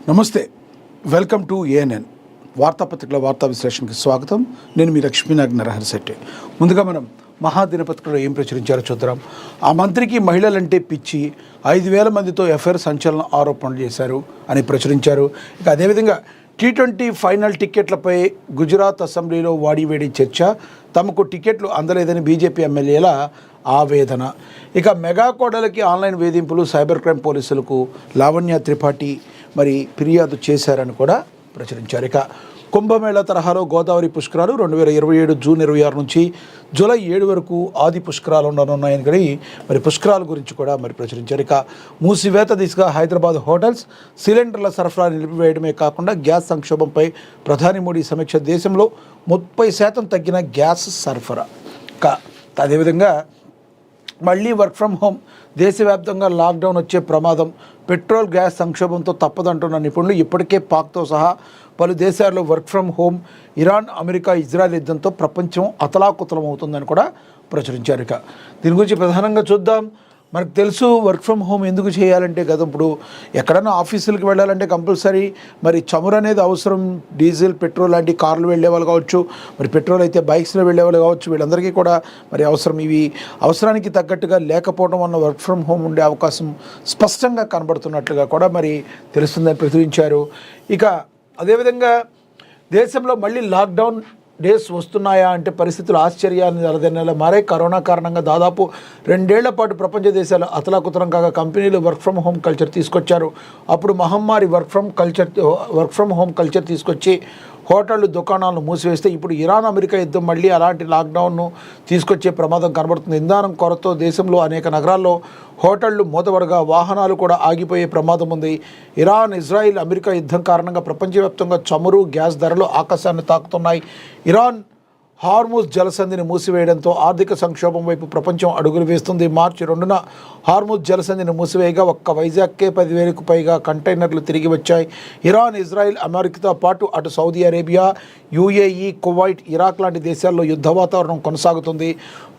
నమస్తే, welcome to ANN వార్తాపత్రికల వార్తా విశ్లేషణకి స్వాగతం. నేను మీ లక్ష్మీనాగ్ నరహరిశెట్టి. ముందుగా మనం మహాదినపత్రికలో ఏం ప్రచురించారో చూద్దాం. ఆ మంత్రికి మహిళలంటే పిచ్చి, 5,000 మందితో ఎఫ్ఐఆర్ సంచలన ఆరోపణలు చేశారు అని ప్రచురించారు. ఇక అదేవిధంగా T20 ఫైనల్ టికెట్లపై గుజరాత్ అసెంబ్లీలో వాడివేడి చర్చ, తమకు టికెట్లు అందలేదని బీజేపీ ఎమ్మెల్యేల ఆవేదన. ఇక మెగా కోడలకి ఆన్లైన్ వేధింపులు, సైబర్ క్రైమ్ పోలీసులకు లావణ్య త్రిపాఠి ఫిర్యాదు చేశారని కూడా ప్రచురించారు. ఇక కుంభమేళా తరహాలో గోదావరి పుష్కరాలు 2027 జూన్ 26 నుంచి జూలై 7 వరకు ఆది పుష్కరాలు ఉండనున్నాయని కానీ పుష్కరాల గురించి కూడా ప్రచురించారు. ఇక మూసివేత దిశగా హైదరాబాద్ హోటల్స్, సిలిండర్ల సరఫరా నిలిపివేయడమే కాకుండా గ్యాస్ సంక్షోభంపై ప్రధాని మోడీ సమీక్ష, దేశంలో 30% తగ్గిన గ్యాస్ సరఫరా. ఇక అదేవిధంగా మళ్ళీ వర్క్ ఫ్రమ్ హోమ్, దేశవ్యాప్తంగా లాక్డౌన్ వచ్చే ప్రమాదం, పెట్రోల్ గ్యాస్ సంక్షోభంతో తప్పదంటున్న నిపుణులు, ఇప్పటికే పాక్తో సహా పలు దేశాల్లో work from home, Iran, America, Israel యుద్ధంతో ప్రపంచం అతలాకుతలం అవుతుందని కూడా ప్రచురించారు. ఇక దీని గురించి ప్రధానంగా చూద్దాం. మనకు తెలుసు వర్క్ ఫ్రమ్ హోమ్ ఎందుకు చేయాలంటే కదా, ఇప్పుడు ఎక్కడైనా ఆఫీసులకు వెళ్ళాలంటే కంపల్సరీ చమురు అనేది అవసరం. డీజిల్, పెట్రోల్ లాంటి కార్లు వెళ్ళే వాళ్ళు కావచ్చు, పెట్రోల్ అయితే బైక్స్లో వెళ్ళే వాళ్ళు కావచ్చు, వీళ్ళందరికీ కూడా అవసరం. ఇవి అవసరానికి తగ్గట్టుగా లేకపోవడం వల్ల వర్క్ ఫ్రమ్ హోమ్ ఉండే అవకాశం స్పష్టంగా కనబడుతున్నట్లుగా కూడా తెలుస్తుందని ప్రచురించారు. ఇక అదేవిధంగా దేశంలో మళ్ళీ లాక్డౌన్ డేస్ వస్తున్నాయా అంటే పరిస్థితులు ఆశ్చర్యాన్ని అలదెన్నెలా మారే. కరోనా కారణంగా దాదాపు 2 ఏళ్ల పాటు ప్రపంచ దేశాలు అతలాకుతలం కాగా కంపెనీలు వర్క్ ఫ్రమ్ హోమ్ కల్చర్ తీసుకొచ్చారు. అప్పుడు మహమ్మారి వర్క్ ఫ్రమ్ హోమ్ కల్చర్ తీసుకొచ్చి హోటళ్ళు, దుకాణాలను మూసివేస్తే ఇప్పుడు ఇరాన్, అమెరికా యుద్ధం మళ్ళీ అలాంటి లాక్డౌన్ను తీసుకొచ్చే ప్రమాదం కనబడుతుంది. ఇంధనం కొరతతో దేశంలో అనేక నగరాల్లో హోటళ్లు మూతపడగా వాహనాలు కూడా ఆగిపోయే ప్రమాదం ఉంది. ఇరాన్, ఇజ్రాయిల్, అమెరికా యుద్ధం కారణంగా ప్రపంచవ్యాప్తంగా చమురు, గ్యాస్ ధరలు ఆకాశాన్ని తాకుతున్నాయి. ఇరాన్ హార్ముజ్ జలసంధిని మూసివేయడంతో ఆర్థిక సంక్షోభం వైపు ప్రపంచం అడుగులు వేస్తుంది. మార్చి 2న హార్ముజ్ జలసంధిని మూసివేయగా ఒక్క వైజాగ్కే 10,000కు పైగా కంటైనర్లు తిరిగి వచ్చాయి. ఇరాన్, ఇజ్రాయిల్, అమెరికాతో పాటు అటు Saudi Arabia, UAE, Kuwait, Iraq లాంటి దేశాల్లో యుద్ధ వాతావరణం కొనసాగుతుంది.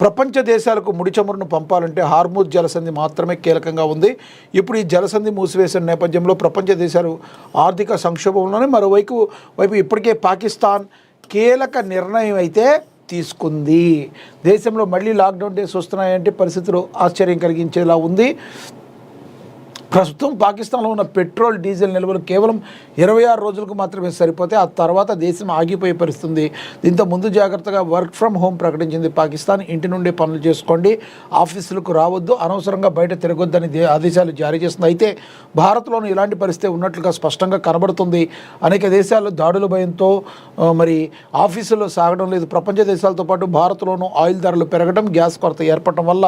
ప్రపంచ దేశాలకు ముడి చమురును పంపాలంటే హార్ముజ్ జలసంధి మాత్రమే కీలకంగా ఉంది. ఇప్పుడు ఈ జలసంధి మూసివేసిన నేపథ్యంలో ప్రపంచ దేశాలు ఆర్థిక సంక్షోభంలోనే మరోవైపు ఇప్పటికే పాకిస్తాన్ కీలక నిర్ణయం అయితే తీసుకుంది. దేశంలో మళ్ళీ లాక్డౌన్ డేస్ వస్తున్నాయంటే పరిస్థితులు ఆశ్చర్యం కలిగించేలా ఉంది. ప్రస్తుతం పాకిస్తాన్లో ఉన్న పెట్రోల్, డీజిల్ నిల్వలు కేవలం 26 రోజులకు మాత్రమే సరిపోతే ఆ తర్వాత దేశం ఆగిపోయే పరిస్థితుంది. దీంతో ముందు జాగ్రత్తగా వర్క్ ఫ్రమ్ హోమ్ ప్రకటించింది పాకిస్తాన్. ఇంటి నుండి పనులు చేసుకోండి, ఆఫీసులకు రావద్దు, అనవసరంగా బయట తిరగొద్దని ఆదేశాలు జారీ చేస్తుంది. అయితే భారత్లోనూ ఇలాంటి పరిస్థితి ఉన్నట్లుగా స్పష్టంగా కనబడుతుంది. అనేక దేశాల్లో దాడుల భయంతో ఆఫీసుల్లో సాగడం లేదు. ప్రపంచ దేశాలతో పాటు భారత్లోనూ ఆయిల్ ధరలు పెరగడం, గ్యాస్ కొరత ఏర్పడటం వల్ల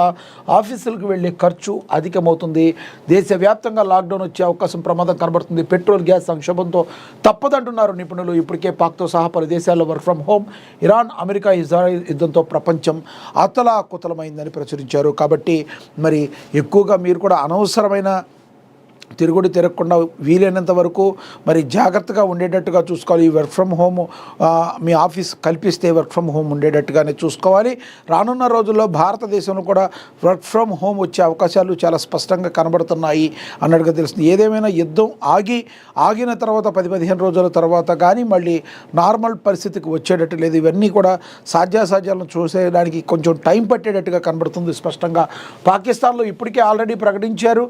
ఆఫీసులకు వెళ్లే ఖర్చు అధికమవుతుంది. దేశవ్యాప్తంగా లాక్డౌన్ వచ్చే అవకాశం ప్రమాదం కనబడుతుంది. పెట్రోల్, గ్యాస్ సంక్షోభంతో తప్పదంటున్నారు నిపుణులు. ఇప్పటికే పాక్తో సహా పలు దేశాల్లో work from home, Iran, America, Israel యుద్ధంతో ప్రపంచం అతలాకుతలమైందని ప్రచురించారు. కాబట్టి ఎక్కువగా మీరు కూడా అనవసరమైన తిరుగుడు తిరగకుండా వీలైనంత వరకు జాగ్రత్తగా ఉండేటట్టుగా చూసుకోవాలి. ఈ work from home me office కల్పిస్తే వర్క్ ఫ్రమ్ హోమ్ ఉండేటట్టుగానే చూసుకోవాలి. రానున్న రోజుల్లో భారతదేశంలో కూడా వర్క్ ఫ్రమ్ హోమ్ వచ్చే అవకాశాలు చాలా స్పష్టంగా కనబడుతున్నాయి అన్నట్టుగా తెలుస్తుంది. ఏదేమైనా యుద్ధం ఆగిన తర్వాత 10-15 రోజుల తర్వాత కానీ మళ్ళీ నార్మల్ పరిస్థితికి వచ్చేటట్టు లేదు. ఇవన్నీ కూడా సాధ్యాసాధ్యాలను చూసేయడానికి కొంచెం టైం పట్టేటట్టుగా కనబడుతుంది స్పష్టంగా. పాకిస్తాన్లో ఇప్పటికే ఆల్రెడీ ప్రకటించారు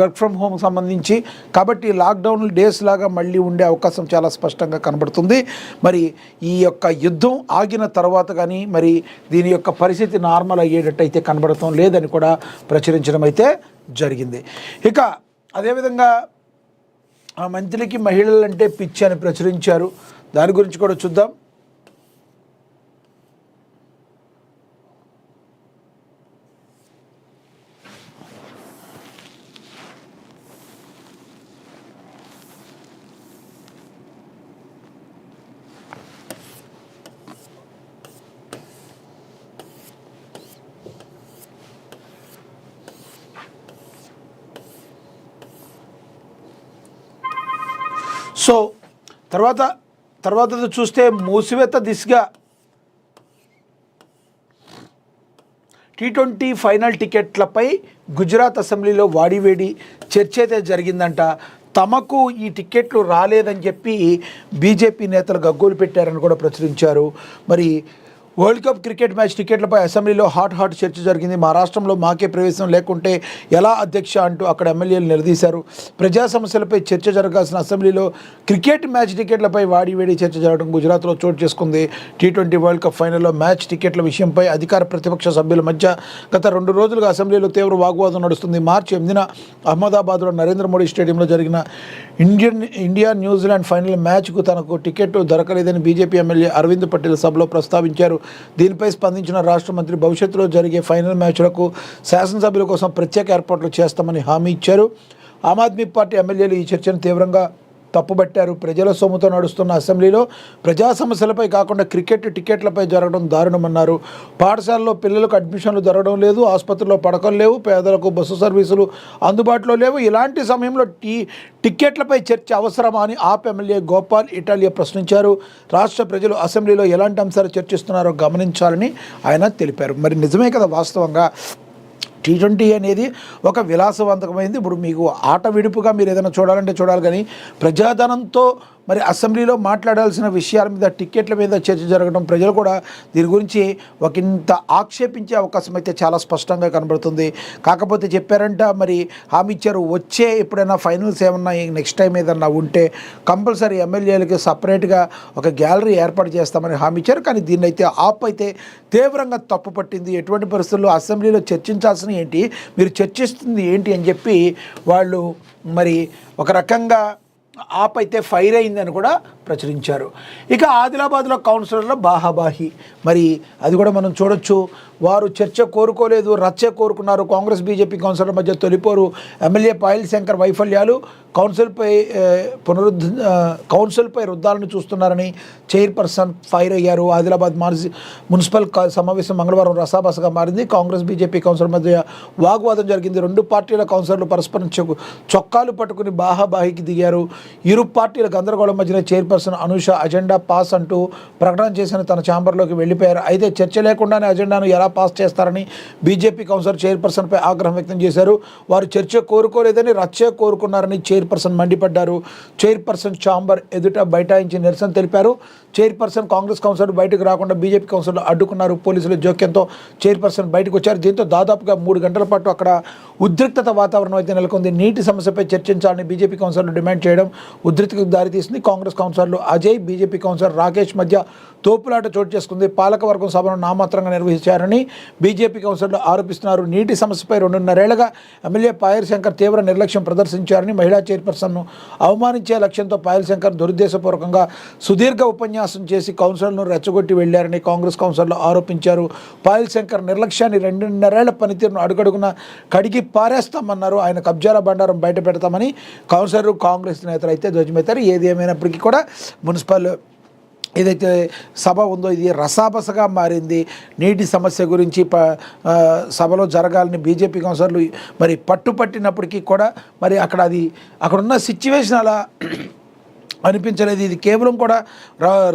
వర్క్ ఫ్రమ్ హోమ్ సంబంధించి. కాబట్టి లాక్డౌన్ డేస్ లాగా మళ్ళీ ఉండే అవకాశం చాలా స్పష్టంగా కనబడుతుంది. ఈ యొక్క యుద్ధం ఆగిన తర్వాత కానీ దీని యొక్క పరిస్థితి నార్మల్ అయ్యేటట్టు అయితే కనబడటం లేదని కూడా ప్రచురించడం అయితే జరిగింది. ఇక అదేవిధంగా ఆ మంత్రికి మహిళలంటే పిచ్చి అని ప్రచురించారు. దాని గురించి కూడా చూద్దాం. సో తర్వాత చూస్తే మూసివేత దిశగా T20 ఫైనల్ టికెట్లపై గుజరాత్ అసెంబ్లీలో వాడివేడి చర్చ అయితే జరిగిందంట. తమకు ఈ టికెట్లు రాలేదని చెప్పి బీజేపీ నేతలు గగ్గోలు పెట్టారని కూడా ప్రచురించారు. మరి వరల్డ్ కప్ క్రికెట్ మ్యాచ్ టికెట్లపై అసెంబ్లీలో హాట్ చర్చ జరిగింది. మా రాష్ట్రంలో మాకే ప్రవేశం లేకుంటే ఎలా అధ్యక్ష అంటూ అక్కడ ఎమ్మెల్యేలు నిలదీశారు. ప్రజా సమస్యలపై చర్చ జరగాల్సిన అసెంబ్లీలో క్రికెట్ మ్యాచ్ టికెట్లపై వాడివేడి చర్చ జరగడం గుజరాత్లో చోటు చేసుకుంది. T20 వరల్డ్ కప్ ఫైనల్లో మ్యాచ్ టికెట్ల విషయంపై అధికార ప్రతిపక్ష సభ్యుల మధ్య గత 2 రోజులుగా అసెంబ్లీలో తీవ్ర వాగ్వాదం నడుస్తుంది. మార్చి 8న అహ్మదాబాద్లో నరేంద్ర మోడీ స్టేడియంలో జరిగిన ఇండియా న్యూజిలాండ్ ఫైనల్ మ్యాచ్కు తనకు టికెట్ దొరకలేదని బీజేపీ ఎమ్మెల్యే అరవింద్ పటేల్ సభలో ప్రస్తావించారు. దీనిపై స్పందించిన రాష్ట్ర మంత్రి భవిష్యత్తులో జరిగే ఫైనల్ మ్యాచ్లకు శాసనసభ్యుల కోసం ప్రత్యేక ఏర్పాట్లు చేస్తామని హామీ ఇచ్చారు. ఆమ్ ఆద్మీ పార్టీ ఎమ్మెల్యేలు ఈ చర్చను తీవ్రంగా తప్పుబట్టారు. ప్రజల సొమ్ముతో నడుస్తున్న అసెంబ్లీలో ప్రజా సమస్యలపై కాకుండా క్రికెట్ టికెట్లపై జరగడం దారుణమన్నారు. పాఠశాలలో పిల్లలకు అడ్మిషన్లు జరగడం లేదు, ఆసుపత్రుల్లో పడకలు లేవు, పేదలకు బస్సు సర్వీసులు అందుబాటులో లేవు. ఇలాంటి సమయంలో టికెట్లపై చర్చ అవసరమా అని ఆప్ ఎమ్మెల్యే గోపాల్ ఇటాలియా ప్రశ్నించారు. రాష్ట్ర ప్రజలు అసెంబ్లీలో ఎలాంటి అంశాలు చర్చిస్తున్నారో గమనించాలని ఆయన తెలిపారు. మరి నిజమే కదా, వాస్తవంగా T20 అనేది ఒక విలాసవంతమైంది. ఇప్పుడు మీకు ఆట విడుపుగా మీరు ఏదైనా చూడాలంటే చూడాలి, కానీ ప్రజాధనంతో మరి అసెంబ్లీలో మాట్లాడాల్సిన విషయాల మీద టికెట్ల మీద చర్చ జరగడం ప్రజలు కూడా దీని గురించి ఒకంత ఆక్షేపించే అవకాశం అయితే చాలా స్పష్టంగా కనబడుతుంది. కాకపోతే చెప్పారంట, మరి హామీ ఇచ్చారు, వచ్చే ఎప్పుడైనా ఫైనల్స్ ఏమన్నా నెక్స్ట్ టైం ఏదన్నా ఉంటే కంపల్సరీ ఎమ్మెల్యేలకి సపరేట్గా ఒక గ్యాలరీ ఏర్పాటు చేస్తామని హామీ ఇచ్చారు. కానీ దీన్ని అయితే ఆప్ అయితే తీవ్రంగా తప్పు పట్టింది. ఎటువంటి పరిస్థితుల్లో అసెంబ్లీలో చర్చించాల్సిన ఏంటి, మీరు చర్చిస్తుంది ఏంటి అని చెప్పి వాళ్ళు మరి ఒక రకంగా ఆప్ అయితే ఫైర్ అయిందని కూడా ప్రచురించారు. ఇక ఆదిలాబాద్లో కౌన్సిలర్ల బాహాబాహి, మరి అది కూడా మనం చూడొచ్చు. వారు చర్చ కోరుకోలేదు, రచ్చ కోరుకున్నారు. కాంగ్రెస్ బీజేపీ కౌన్సిలర్ మధ్య తొలిపోరు. ఎమ్మెల్యే పాయల్ శంకర్ వైఫల్యాలు కౌన్సిల్పై రుద్దాలను చూస్తున్నారని చైర్పర్సన్ ఫైర్ అయ్యారు. ఆదిలాబాద్ మున్సిపల్ సమావేశం మంగళవారం రసాబసగా మారింది. కాంగ్రెస్ బీజేపీ కౌన్సిలర్ మధ్య వాగ్వాదం జరిగింది. 2 పార్టీల కౌన్సిలర్లు పరస్పరం చొక్కాలు పట్టుకుని బాహాబాహికి దిగారు. ఇరు పార్టీల గందరగోళం మధ్యన చైర్పర్సన్ అనూష అజెండా పాస్ అంటూ ప్రకటన చేసిన తన ఛాంబర్లోకి వెళ్ళిపోయారు. అయితే చర్చ లేకుండానే అజెండాను ఎలా పాస్ చేస్తారని బీజేపీ కౌన్సిలర్ చైర్పర్సన్పై ఆగ్రహం వ్యక్తం చేశారు. వారు చర్చ కోరుకోలేదని రచ్చ కోరుకున్నారని చైర్పర్సన్ మండిపడ్డారు. చైర్పర్సన్ ఛాంబర్ ఎదుట బైఠాయించి నిరసన తెలిపారు. చైర్పర్సన్ కాంగ్రెస్ కౌన్సిలర్ బయటకు రాకుండా బీజేపీ కౌన్సిలర్ అడ్డుకున్నారు. పోలీసుల జోక్యంతో చైర్పర్సన్ బయటకు వచ్చారు. దీంతో దాదాపుగా 3 గంటల పాటు అక్కడ ఉద్రిక్తత వాతావరణం అయితే నెలకొంది. నీటి సమస్యపై చర్చించాలని బీజేపీ కౌన్సిలర్లు డిమాండ్ చేయడం ఉద్రిక్తకు దారితీసింది. కాంగ్రెస్ కౌన్సిలర్లు అజయ్, బీజేపీ కౌన్సిలర్ రాకేష్ మధ్య తోపులాట చోటు చేసుకుంది. పాలకవర్గం సభను నామాత్రంగా నిర్వహించారని బీజేపీ కౌన్సిలర్లు ఆరోపిస్తున్నారు. నీటి సమస్యపై 2.5 ఏళ్లుగా ఎమ్మెల్యే పాయల్ శంకర్ తీవ్ర నిర్లక్ష్యం ప్రదర్శించారని, మహిళా చైర్పర్సన్ను అవమానించే లక్ష్యంతో పాయల్ శంకర్ దురుద్దేశపూర్వకంగా సుదీర్ఘ ఉపన్యాసం చేసి కౌన్సిలర్ను రెచ్చగొట్టి వెళ్లారని కాంగ్రెస్ కౌన్సిలర్లు ఆరోపించారు. పాయల్ శంకర్ నిర్లక్ష్యాన్ని 2.5 ఏళ్ల పనితీరును అడుగడుగున కడిగి పారేస్తామన్నారు. ఆయన కబ్జాల బండారం బయట పెడతామని కౌన్సిలర్ కాంగ్రెస్ నేతలు అయితే ధ్వజమెత్తారు. ఏది ఏమైనప్పటికీ కూడా మున్సిపల్ ఏదైతే సభ ఉందో ఇది రసాబసగా మారింది. నీటి సమస్య గురించి సభలో జరగాలని బీజేపీ కౌన్సిలర్లు మరి పట్టుపట్టినప్పటికీ కూడా మరి అక్కడున్న సిచ్యువేషన్ అలా అనిపించలేదు. ఇది కేవలం కూడా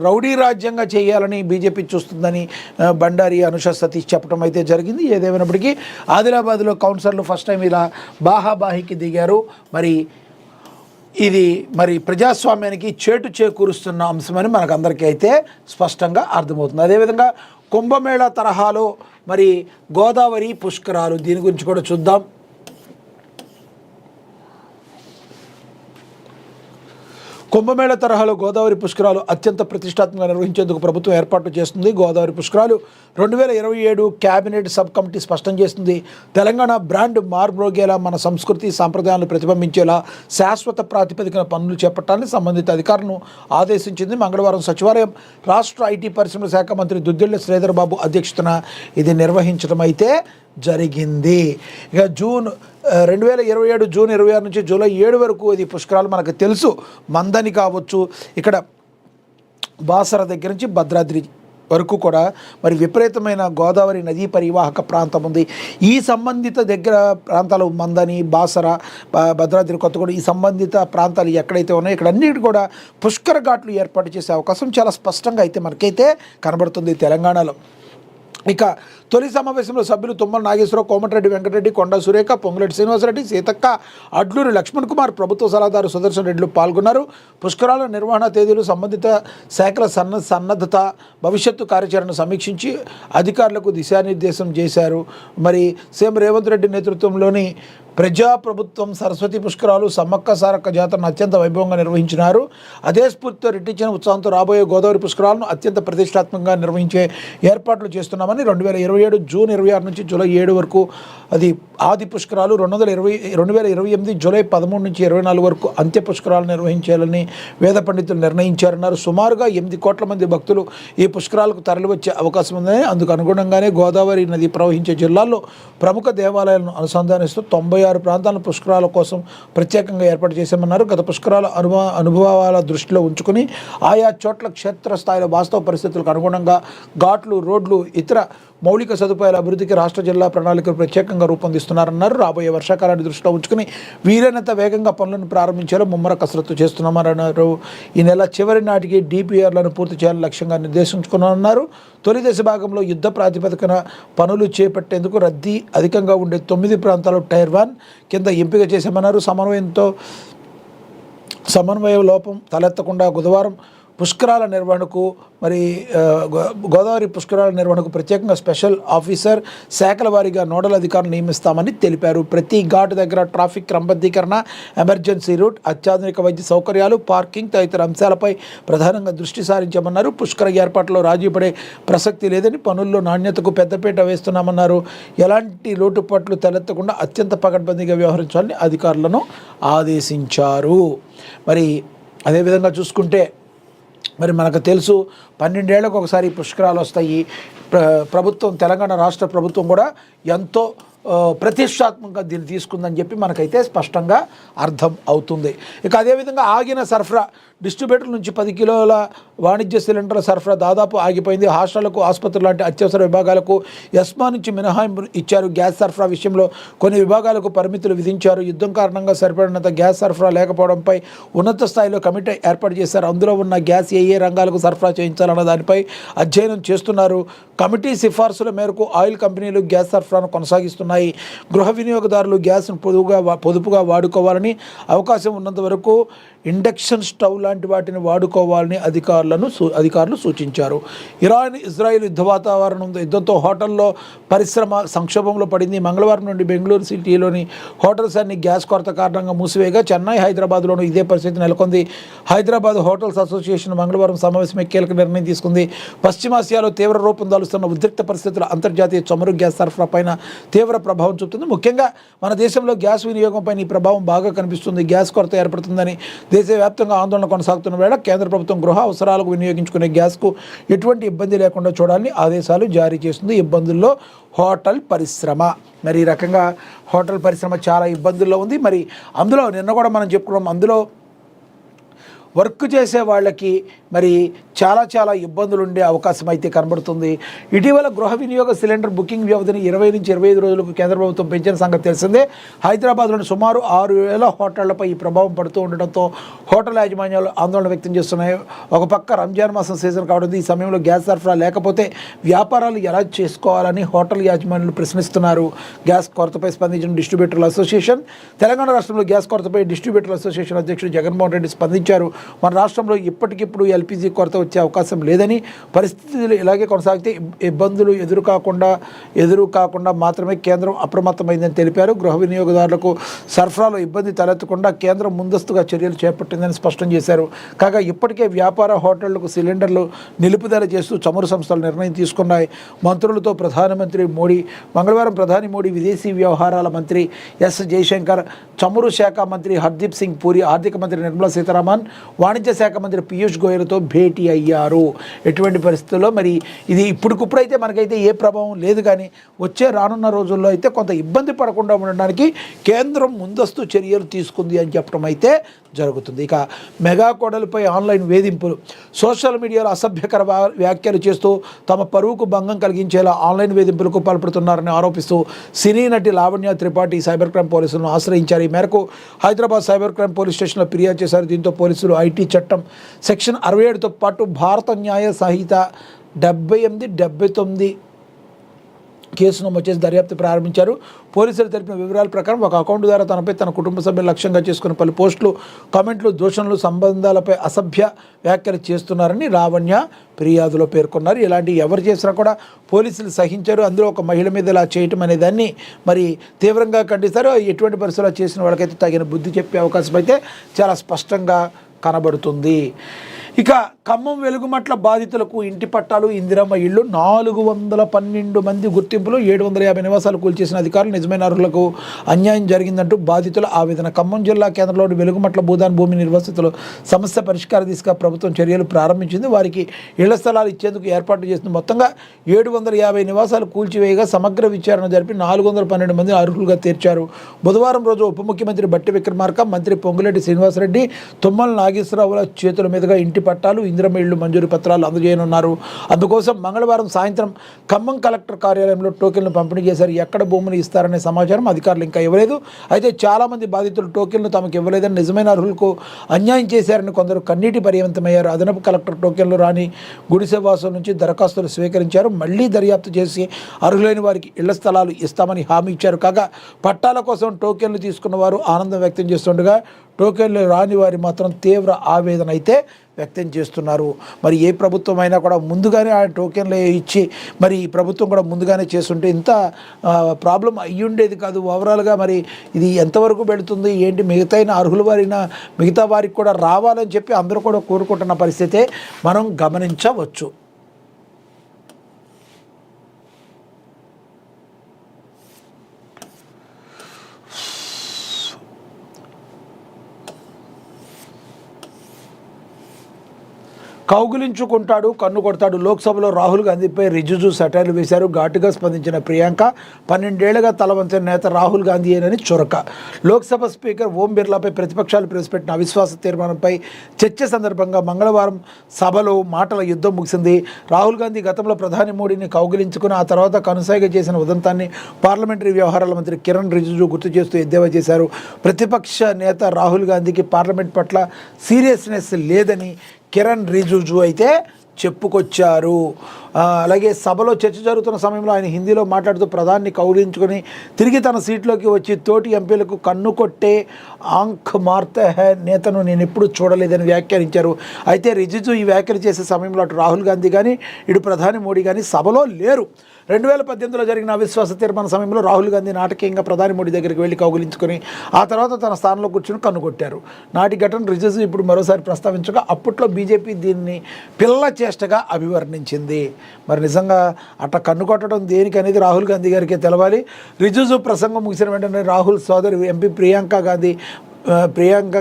రౌడీ రాజ్యంగా చేయాలని బీజేపీ చూస్తుందని బండారి అనుష సతీష్ చెప్పడం అయితే జరిగింది. ఏదేమైనప్పటికీ ఆదిలాబాద్లో కౌన్సిలర్లు ఫస్ట్ టైం ఇలా బాహాబాహికి దిగారు. ఇది ప్రజాస్వామ్యానికి చేటు చేకూరుస్తున్న అంశమని మనకందరికీ అయితే స్పష్టంగా అర్థమవుతుంది. అదేవిధంగా కుంభమేళా తరహాలో మరి గోదావరి పుష్కరాలు, దీని గురించి కూడా చూద్దాం. కుంభమేళ తరహాలో గోదావరి పుష్కరాలు అత్యంత ప్రతిష్టాత్మకంగా నిర్వహించేందుకు ప్రభుత్వం ఏర్పాట్లు చేస్తుంది. గోదావరి పుష్కరాలు 2027 కేబినెట్ సబ్ కమిటీ స్పష్టం చేస్తుంది. తెలంగాణ బ్రాండ్ మార్మోగేలా, మన సంస్కృతి సాంప్రదాయాలను ప్రతిబింబించేలా శాశ్వత ప్రాతిపదికన పనులు చేపట్టాలని సంబంధిత అధికారులను ఆదేశించింది. మంగళవారం సచివాలయం రాష్ట్ర ఐటీ పరిశ్రమల శాఖ మంత్రి దుద్దిళ్ల శ్రీధర్ బాబు అధ్యక్షతన ఇది నిర్వహించడం అయితే జరిగింది. ఇక 2027 జూన్ 26 నుంచి జూలై 7 వరకు ఇది పుష్కరాలు మనకు తెలుసు. మందని కావచ్చు, ఇక్కడ బాసర దగ్గర నుంచి భద్రాద్రి వరకు కూడా మరి విపరీతమైన గోదావరి నదీ పరివాహక ప్రాంతం ఉంది. ఈ సంబంధిత దగ్గర ప్రాంతాలు మందని, బాసర, భద్రాద్రి కొత్తగూడ, ఈ సంబంధిత ప్రాంతాలు ఎక్కడైతే ఉన్నాయో ఇక్కడ అన్నిటి కూడా పుష్కర ఘాట్లు ఏర్పాటు చేసే అవకాశం చాలా స్పష్టంగా అయితే మనకైతే కనబడుతుంది తెలంగాణలో. ఇక తొలి సమావేశంలో సభ్యులు తుమ్మల నాగేశ్వరరావు, కోమటిరెడ్డి వెంకటరెడ్డి, కొండా సురేఖ, పొంగులేటి శ్రీనివాసరెడ్డి, సీతక్క, అడ్లూరి లక్ష్మణ్ కుమార్, ప్రభుత్వ సలహాదారు సుదర్శన్ రెడ్డిలు పాల్గొన్నారు. పుష్కరాల నిర్వహణ తేదీలు, సంబంధిత శాఖల సన్నద్ధత, భవిష్యత్తు కార్యాచరణ సమీక్షించి అధికారులకు దిశానిర్దేశం చేశారు. మరి సీఎం రేవంత్ రెడ్డి నేతృత్వంలోని ప్రజాప్రభుత్వం సరస్వతి పుష్కరాలు, సమ్మక్క సారక్క జాతరను అత్యంత వైభవంగా నిర్వహించినారు. అదే స్ఫూర్తితో రెట్టించిన ఉత్సాహంతో రాబోయే గోదావరి పుష్కరాలను అత్యంత ప్రతిష్టాత్మకంగా నిర్వహించే ఏర్పాట్లు చేస్తున్నామని 2027 జూన్ 26 నుంచి జూలై 7 వరకు అది ఆది పుష్కరాలు, 2028 జూలై 13 నుంచి 24 వరకు అంత్య పుష్కరాలు నిర్వహించాలని వేద పండితులు నిర్ణయించారన్నారు. సుమారుగా 8 కోట్ల మంది భక్తులు ఈ పుష్కరాలకు తరలివచ్చే అవకాశం ఉందని, అందుకు అనుగుణంగానే గోదావరి నది ప్రవహించే జిల్లాల్లో ప్రముఖ దేవాలయాలను అనుసంధానిస్తూ 96 ప్రాంతాలను పుష్కరాల కోసం ప్రత్యేకంగా ఏర్పాటు చేశామన్నారు. గత పుష్కరాల అనుభవాల దృష్టిలో ఉంచుకుని ఆయా చోట్ల క్షేత్రస్థాయిలో వాస్తవ పరిస్థితులకు అనుగుణంగా ఘాట్లు, రోడ్లు, ఇతర మౌలిక సదుపాయాల అభివృద్ధికి రాష్ట్ర జిల్లా ప్రణాళికలు ప్రత్యేకంగా రూపొందిస్తున్నారన్నారు. రాబోయే వర్షాకాలాన్ని దృష్టిలో ఉంచుకుని వీలైనంత వేగంగా పనులను ప్రారంభించేలా ముమ్మర కసరత్తు చేస్తున్నామన్నారు. ఈ నెల చివరి నాటికి డిపిఆర్లను పూర్తి చేయాలని లక్ష్యంగా నిర్దేశించుకున్నారన్నారు. తొలి దశ భాగంలో యుద్ధ ప్రాతిపదికన పనులు చేపట్టేందుకు రద్దీ అధికంగా ఉండే 9 ప్రాంతాలు టైర్ 1 కింద ఎంపిక చేశామన్నారు. సమన్వయ లోపం తలెత్తకుండా బుధవారం పుష్కరాల నిర్వహణకు గోదావరి పుష్కరాల నిర్వహణకు ప్రత్యేకంగా స్పెషల్ ఆఫీసర్, శాఖల వారీగా నోడల్ అధికారులు నియమిస్తామని తెలిపారు. ప్రతి ఘాటు దగ్గర ట్రాఫిక్ క్రమబద్ధీకరణ, ఎమర్జెన్సీ రూట్, అత్యాధునిక వైద్య సౌకర్యాలు, పార్కింగ్ తదితర అంశాలపై ప్రధానంగా దృష్టి సారించామన్నారు. పుష్కర ఏర్పాట్లో రాజీ పడే ప్రసక్తి లేదని, పనుల్లో నాణ్యతకు పెద్దపీట వేస్తున్నామన్నారు. ఎలాంటి లోటుపాట్లు తలెత్తకుండా అత్యంత పకడ్బందీగా వ్యవహరించాలని అధికారులను ఆదేశించారు. మరి అదేవిధంగా చూసుకుంటే మనకు తెలుసు 12 ఏళ్లకు ఒకసారి పుష్కరాలు వస్తాయి. ప్రభుత్వం, తెలంగాణ రాష్ట్ర ప్రభుత్వం కూడా ఎంతో ప్రతిష్టాత్మకంగా దీన్ని తీసుకుందని చెప్పి మనకైతే స్పష్టంగా అర్థం అవుతుంది. ఇక అదేవిధంగా ఆగిన సరఫరా, డిస్ట్రిబ్యూటర్ నుంచి 10 కిలోల వాణిజ్య సిలిండర్ల సరఫరా దాదాపు ఆగిపోయింది. హాస్టళ్లకు, ఆసుపత్రులు లాంటి అత్యవసర విభాగాలకు ఎస్మా నుంచి మినహాయింపు ఇచ్చారు. గ్యాస్ సరఫరా విషయంలో కొన్ని విభాగాలకు పరిమితులు విధించారు. యుద్ధం కారణంగా సరిపడినంత గ్యాస్ సరఫరా లేకపోవడంపై ఉన్నత స్థాయిలో కమిటీ ఏర్పాటు చేశారు. అందులో ఉన్న గ్యాస్ ఏ రంగాలకు సరఫరా చేయించాలన్న దానిపై అధ్యయనం చేస్తున్నారు. కమిటీ సిఫార్సుల మేరకు ఆయిల్ కంపెనీలు గ్యాస్ సరఫరాను కొనసాగిస్తున్నాయి. గృహ వినియోగదారులు గ్యాస్ను పొదుపుగా వాడుకోవాలని, అవకాశం ఉన్నంత వరకు ఇండక్షన్ స్టవ్ లాంటి వాటిని వాడుకోవాలని అధికారులు సూచించారు. ఇరాన్ ఇజ్రాయిల్ యుద్ధంతో హోటల్లో పరిశ్రమ సంక్షోభంలో పడింది. మంగళవారం నుండి బెంగళూరు సిటీలోని హోటల్స్ అన్ని గ్యాస్ కొరత కారణంగా మూసివేయగా చెన్నై, హైదరాబాద్లోనూ ఇదే పరిస్థితి నెలకొంది. హైదరాబాద్ హోటల్స్ అసోసియేషన్ మంగళవారం సమావేశమై కీలక నిర్ణయం తీసుకుంది. పశ్చిమాసియాలో తీవ్ర రూపం దాలుస్తున్న ఉద్రిక్త పరిస్థితుల అంతర్జాతీయ చమురు గ్యాస్ సరఫరా పైన తీవ్ర ప్రభావం చూపుతుంది. ముఖ్యంగా మన దేశంలో గ్యాస్ వినియోగం పైన ఈ ప్రభావం బాగా కనిపిస్తుంది. గ్యాస్ కొరత ఏర్పడుతుందని దేశవ్యాప్తంగా ఆందోళన కొనసాగుతున్న వేళ కేంద్ర ప్రభుత్వం గృహ అవసరాలకు వినియోగించుకునే గ్యాస్కు ఎటువంటి ఇబ్బంది లేకుండా చూడాలని ఆదేశాలు జారీ చేస్తుంది. ఇబ్బందుల్లో హోటల్ పరిశ్రమ, ఈ రకంగా హోటల్ పరిశ్రమ చాలా ఇబ్బందుల్లో ఉంది. అందులో నిన్న కూడా మనం చెప్పుకున్నాం, అందులో వర్క్ చేసే వాళ్ళకి చాలా ఇబ్బందులు ఉండే అవకాశం అయితే కనబడుతుంది. ఇటీవల గృహ వినియోగ సిలిండర్ బుకింగ్ వ్యవధిని 20 నుంచి 25 రోజులకు కేంద్ర ప్రభుత్వం పెంచిన సంగతి తెలిసిందే. హైదరాబాద్లోని సుమారు 6,000 హోటళ్లపై ఈ ప్రభావం పడుతూ ఉండడంతో హోటల్ యాజమాన్యాలు ఆందోళన వ్యక్తం చేస్తున్నాయి. ఒక పక్క రంజాన్ మాసం సీజన్ కావడం, ఈ సమయంలో గ్యాస్ సరఫరా లేకపోతే వ్యాపారాలు ఎలా చేసుకోవాలని హోటల్ యాజమాన్యాలు ప్రశ్నిస్తున్నారు. గ్యాస్ కొరతపై స్పందించిన డిస్ట్రిబ్యూటర్ల అసోసియేషన్, తెలంగాణ రాష్ట్రంలో గ్యాస్ కొరతపై డిస్ట్రిబ్యూటర్ల అసోసియేషన్ అధ్యక్షుడు జగన్మోహన్ రెడ్డి స్పందించారు. మన రాష్ట్రంలో ఇప్పటికిప్పుడు ఎల్పీజీ కొరత వచ్చే అవకాశం లేదని, పరిస్థితులు ఇలాగే కొనసాగితే ఇబ్బందులు ఎదురు కాకుండా మాత్రమే కేంద్రం అప్రమత్తమైందని తెలిపారు. గృహ వినియోగదారులకు సరఫరాలో ఇబ్బంది తలెత్తకుండా కేంద్రం ముందస్తుగా చర్యలు చేపట్టిందని స్పష్టం చేశారు. కాగా ఇప్పటికే వ్యాపార హోటళ్లకు సిలిండర్లు నిలుపుదల చేస్తూ చమురు సంస్థలు నిర్ణయం తీసుకున్నాయి. మంత్రులతో ప్రధానమంత్రి మోడీ, మంగళవారం ప్రధాని మోడీ, విదేశీ వ్యవహారాల మంత్రి ఎస్ జయశంకర్, చమురు శాఖ మంత్రి హర్దీప్ సింగ్ పూరి, ఆర్థిక మంత్రి నిర్మలా సీతారామన్, వాణిజ్య శాఖ మంత్రి పీయూష్ గోయల్తో భేటీ అయ్యారు. ఎటువంటి పరిస్థితుల్లో ఇది ఇప్పుడైతే మనకైతే ఏ ప్రభావం లేదు, కానీ రానున్న రోజుల్లో అయితే కొంత ఇబ్బంది పడకుండా ఉండడానికి కేంద్రం ముందస్తు చర్యలు తీసుకుంది అని చెప్పడం అయితే జరుగుతుంది. ఇక మెగా కోడలపై ఆన్లైన్ వేధింపులు, సోషల్ మీడియాలో అసభ్యకర వ్యాఖ్యలు చేస్తూ తమ పరువుకు భంగం కలిగించేలా ఆన్లైన్ వేధింపులకు పాల్పడుతున్నారని ఆరోపిస్తూ సినీ నటి లావణ్య త్రిపాఠి సైబర్ క్రైమ్ పోలీసులను ఆశ్రయించారు. ఈ మేరకు హైదరాబాద్ సైబర్ క్రైమ్ పోలీస్ స్టేషన్లో ఫిర్యాదు చేశారు. దీంతో పోలీసులు ఐటీ చట్టం సెక్షన్ 67తో పాటు భారత న్యాయ సంహిత 78, 79 కేసు నమోదు చేసి దర్యాప్తు ప్రారంభించారు. పోలీసులు తెలిపిన వివరాల ప్రకారం ఒక అకౌంట్ ద్వారా తనపై తన కుటుంబ సభ్యులు లక్ష్యంగా చేసుకున్న పలు పోస్టులు, కామెంట్లు, దూషణలు, సంబంధాలపై అసభ్య వ్యాఖ్యలు చేస్తున్నారని లావణ్య ఫిర్యాదులో పేర్కొన్నారు. ఇలాంటి ఎవరు చేసినా కూడా పోలీసులు సహించారు. అందులో ఒక మహిళ మీద ఇలా చేయటం అనే దాన్ని మరి తీవ్రంగా ఖండిస్తారు. ఎటువంటి పరిస్థితుల్లో చేసిన వాళ్ళకైతే తగిన బుద్ధి చెప్పే అవకాశం అయితే చాలా స్పష్టంగా కనబడుతుంది. ఇక ఖమ్మం వెలుగుమట్ల బాధితులకు ఇంటి పట్టాలు, ఇందిరమ్మ ఇళ్ళు, 412 మంది గుర్తింపులు, 750 నివాసాలు కూల్చేసిన అధికారులు. నిజమైన అర్హులకు అన్యాయం జరిగిందంటూ బాధితుల ఆవేదన. ఖమ్మం జిల్లా కేంద్రంలోని వెలుగుమట్ల భూదాన్ భూమి నిర్వాసితులు సమస్య పరిష్కార దిశగా ప్రభుత్వం చర్యలు ప్రారంభించింది. వారికి ఇళ్ల స్థలాలు ఇచ్చేందుకు ఏర్పాటు చేసిన మొత్తంగా 750 నివాసాలు కూల్చివేయగా సమగ్ర విచారణ జరిపి 412 మంది అర్హులుగా తీర్చారు. బుధవారం రోజు ఉప ముఖ్యమంత్రి బట్టి విక్రమార్క, మంత్రి పొంగులేటి శ్రీనివాసరెడ్డి, తుమ్మల నాగేశ్వరరావుల చేతుల మీదుగా ఇంటి పట్టాలు, ఇందిరమ్మ ఇళ్లు మంజూరు పత్రాలు అందజేయనున్నారు. అందుకోసం మంగళవారం సాయంత్రం ఖమ్మం కలెక్టర్ కార్యాలయంలో టోకెన్లు పంపిణీ చేశారు. ఎక్కడ భూమిని ఇస్తారనే సమాచారం అధికారులు ఇంకా ఇవ్వలేదు. అయితే చాలామంది బాధితులు టోకెన్లు తమకు ఇవ్వలేదని, నిజమైన అర్హులకు అన్యాయం చేశారని కొందరు కన్నీటి పర్యంతమయ్యారు. అదనపు కలెక్టర్ టోకెన్లు రాని గుడిసెవాసం నుంచి దరఖాస్తులు స్వీకరించారు. మళ్లీ దర్యాప్తు చేసి అర్హులైన వారికి ఇళ్ల స్థలాలు ఇస్తామని హామీ ఇచ్చారు. కాగా పట్టాల కోసం టోకెన్లు తీసుకున్న వారు ఆనందం వ్యక్తం చేస్తుండగా, టోకెన్లు రాని వారి మాత్రం తీవ్ర ఆవేదన అయితే వ్యక్తం చేస్తున్నారు. మరి ఏ ప్రభుత్వం అయినా కూడా ముందుగానే ఆ టోకెన్లు ఇచ్చి మరి ఈ ప్రభుత్వం కూడా ముందుగానే చేస్తుంటే ఇంత ప్రాబ్లం అయ్యుండేది కాదు. ఓవరాల్గా మరి ఇది ఎంతవరకు పెడుతుంది ఏంటి, మిగతా వారికి కూడా రావాలని చెప్పి అందరూ కూడా కోరుకుంటున్న పరిస్థితే మనం గమనించవచ్చు. కౌగిలించుకుంటాడు, కన్ను కొడతాడు. లోక్సభలో రాహుల్ గాంధీపై రిజిజు సెటైర్లు వేశారు. ఘాటుగా స్పందించిన ప్రియాంక, 12 ఏళ్లుగా తలవంచిన నేత రాహుల్ గాంధీయేనని చురక. లోక్సభ స్పీకర్ ఓం బిర్లాపై ప్రతిపక్షాలు ప్రవేశపెట్టిన అవిశ్వాస తీర్మానంపై చర్చ సందర్భంగా మంగళవారం సభలో మాటల యుద్ధం ముగిసింది. రాహుల్ గాంధీ గతంలో ప్రధాని మోడీని కౌగిలించుకుని ఆ తర్వాత కనుసాగ చేసిన ఉదంతాన్ని పార్లమెంటరీ వ్యవహారాల మంత్రి కిరణ్ రిజిజు గుర్తు చేస్తూ ఎద్దేవా చేశారు. ప్రతిపక్ష నేత రాహుల్ గాంధీకి పార్లమెంట్ పట్ల సీరియస్నెస్ లేదని కిరణ్ రిజిజు అయితే చెప్పుకొచ్చారు. అలాగే సభలో చర్చ జరుగుతున్న సమయంలో ఆయన హిందీలో మాట్లాడుతూ ప్రధాని కౌగిలించుకొని తిరిగి తన సీట్లోకి వచ్చి తోటి ఎంపీలకు కన్ను కొట్టే ఆంఖ్ మార్తే హై నేతను నేను ఎప్పుడు చూడలేదని వ్యాఖ్యానించారు. అయితే రిజిజు ఈ వ్యాఖ్యలు చేసే సమయంలో అటు రాహుల్ గాంధీ కానీ ఇటు ప్రధాని మోడీ కానీ సభలో లేరు. 2018లో జరిగిన అవిశ్వాస తీర్మాన సమయంలో రాహుల్ గాంధీ నాటకీయంగా ప్రధాని మోడీ దగ్గరికి వెళ్ళి కౌగిలించుకొని ఆ తర్వాత తన స్థానంలో కూర్చుని కన్నుకొట్టారు. నాటి ఘటన రిజిజు ఇప్పుడు మరోసారి ప్రస్తావించగా అప్పట్లో బీజేపీ దీన్ని పిల్ల చేష్టగా అభివర్ణించింది. మరి నిజంగా అట్లా కన్ను కొట్టడం దేనికి అనేది రాహుల్ గాంధీ గారికే తెలవాలి. రిజిజు ప్రసంగం ముగిసిన వెంటనే రాహుల్ సోదరి ఎంపీ ప్రియాంక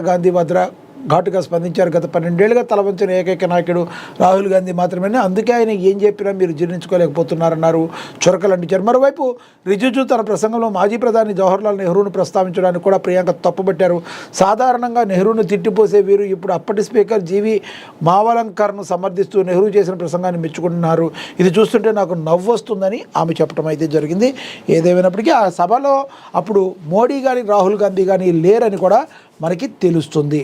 గాంధీ వద్రా ఘాటుగా స్పందించారు. గత 12 ఏళ్లుగా తలవంచిన ఏకైక నాయకుడు రాహుల్ గాంధీ మాత్రమే, అందుకే ఆయన ఏం చెప్పినా మీరు జీర్ణించుకోలేకపోతున్నారన్నారు, చురకలు అంటించారు. మరోవైపు రిజిజు తన ప్రసంగంలో మాజీ ప్రధాని జవహర్లాల్ నెహ్రూను ప్రస్తావించడానికి కూడా ప్రియాంక తప్పుపట్టారు. సాధారణంగా నెహ్రూను తిట్టిపోసే వీరు ఇప్పుడు అప్పటి స్పీకర్ జీవి మావలంకర్ను సమర్థిస్తూ నెహ్రూ చేసిన ప్రసంగాన్ని మెచ్చుకుంటున్నారు. ఇది చూస్తుంటే నాకు నవ్వు వస్తుందని ఆమె చెప్పడం అయితే జరిగింది. ఏదేమైనప్పటికీ ఆ సభలో అప్పుడు మోడీ కానీ రాహుల్ గాంధీ కానీ లేరని కూడా మనకి తెలుస్తుంది.